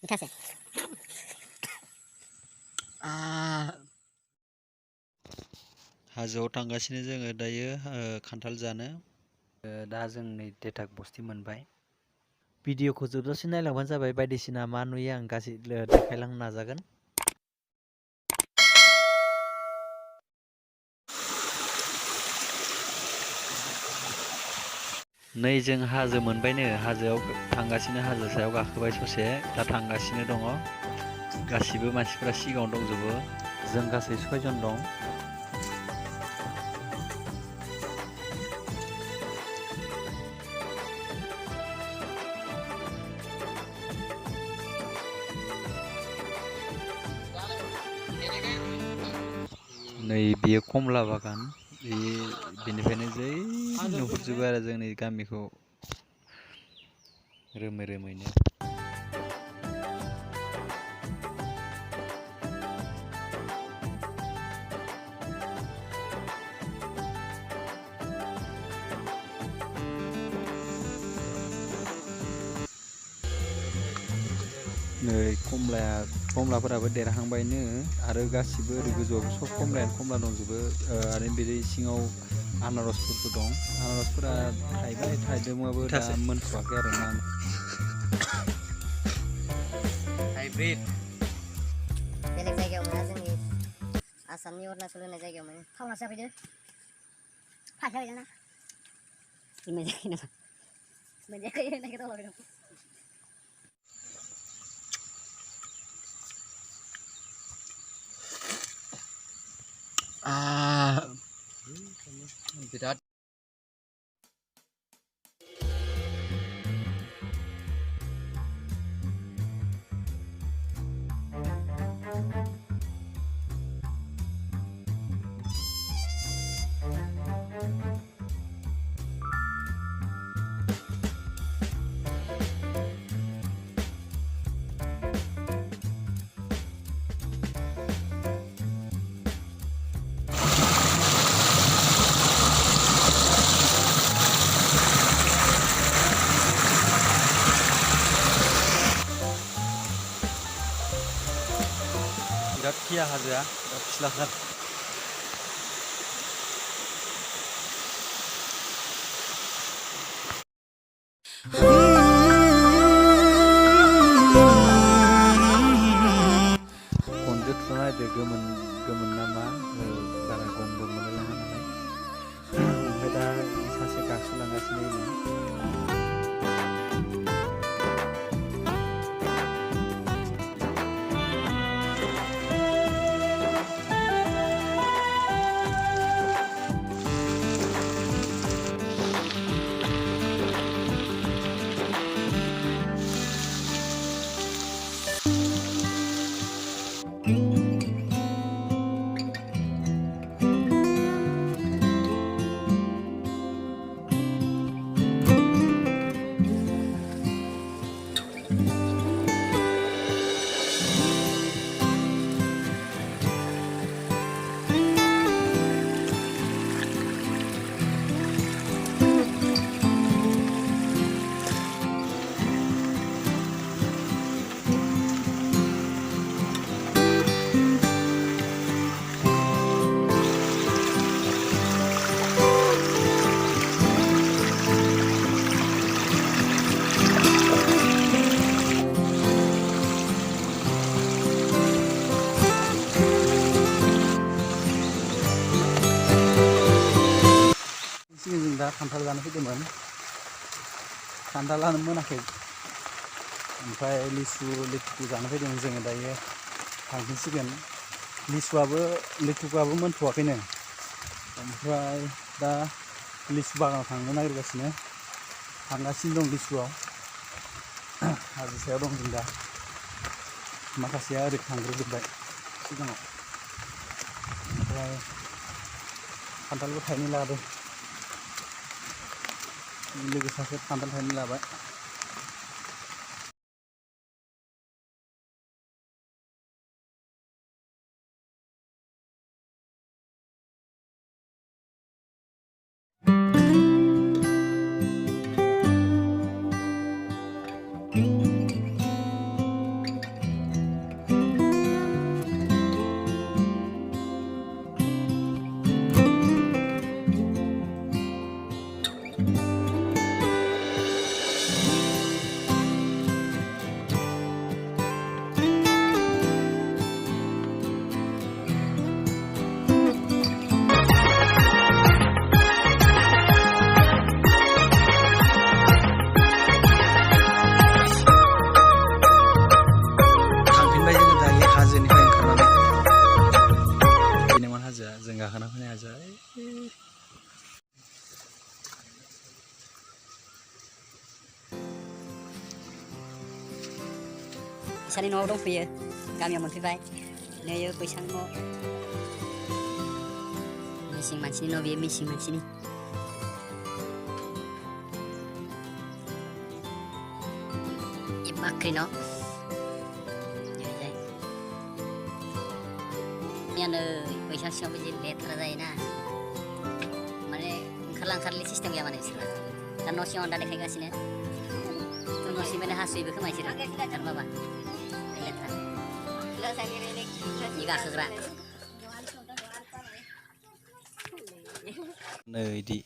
मिठासो हाजोआव थांगासिनो जोङो दायो खान्थाल जानो। दा जों नै देथाक बस्थि मोनबाय। भिडिअखौ जोबजासिम नायलांबानो जाबाय, बायदिसिना मा नुयो आं गासै देखायलांनो नाजागोन। नै जों हाजो मोनबायनो, हाजोआव थांगासिनो, हाजो सायाव गाखोबाय ससे, दा थांगासिनो दङ। गासिबो मानसिफ्रा सिगाङाव दंजोबो, जों गासै 6 जन दं। नै बेयो कमला बागान, बेनिफ्रायनो जै नुहुरजोबो आरो जोंनि गामिखौ रोमै रोमैनो। नै कमलाफोराबो देरहांबायनो, आरो गासिबो ओरै गोजौआव सब कमलायानो कमला दंजोबो, आरो बे सिङाव आनारसफोरबो दं। आनारसफोरा थाइबाय, थाइदोंबाबो दा मोनथ'वाखै आरो ना। हाइब्रिद बेलेग जायगायाव मोना, जोंनि आसामनि अरुणाचल होननाय जायगायाव मोनो। टाउनावसो जाफैदो फायसा फैदों ना मोनजायाखै नामा? मोनजायाखै होननायखौ रावलाबाय दं। बिराद थिया हाजोआ, बिराद फिस्लाथार। गनजों थुना नायदो, गोमोन ना मा, बारा गनबो मोनलायलाङा नालाय। ओमफ्राय दा सासे गाखोलांगासिनो दं। सिगां जों दा खान्थाल जानो फैदोंमोन, खान्थालानो मोनाखै। ओमफ्राय लिथुखु जानो फैदोंमोन जोङो, दायो थांफिनसिगोन। लिथुखुआबो मोनथ'वाखैनो। ओमफ्राय दा लिसु बागानाव थांनो नागिरगासिनो, थांगासिनो दं लिसुआव। हाजो सायाव दं जों दा, माखासेया ओरै थांग्रोजोब्बाय सिगाङाव। ओमफ्राय खान्थालबो थाइनै लादों, लोगो सासे खान्थाल थाइनै लाबाय। बैसानि न'आव दंफैयो गामियाव मोनफैबाय नैयो बैसानि न' मिसिं मानसिनि न' बेयो मिसिं मानसिनि बाख्रि न' नै बैसां सिङाव बिदि लेथ्रा जायोना माने ओंखारलि सिस्टेम गैया माने बिसोरना दा न' सिङाव दा देखायगासिनो न' सिंनिफ्रायनो हासुयोबो खोमा इसोरो थारमाबा लेथ्रा इ गाखोग्रा नै इदि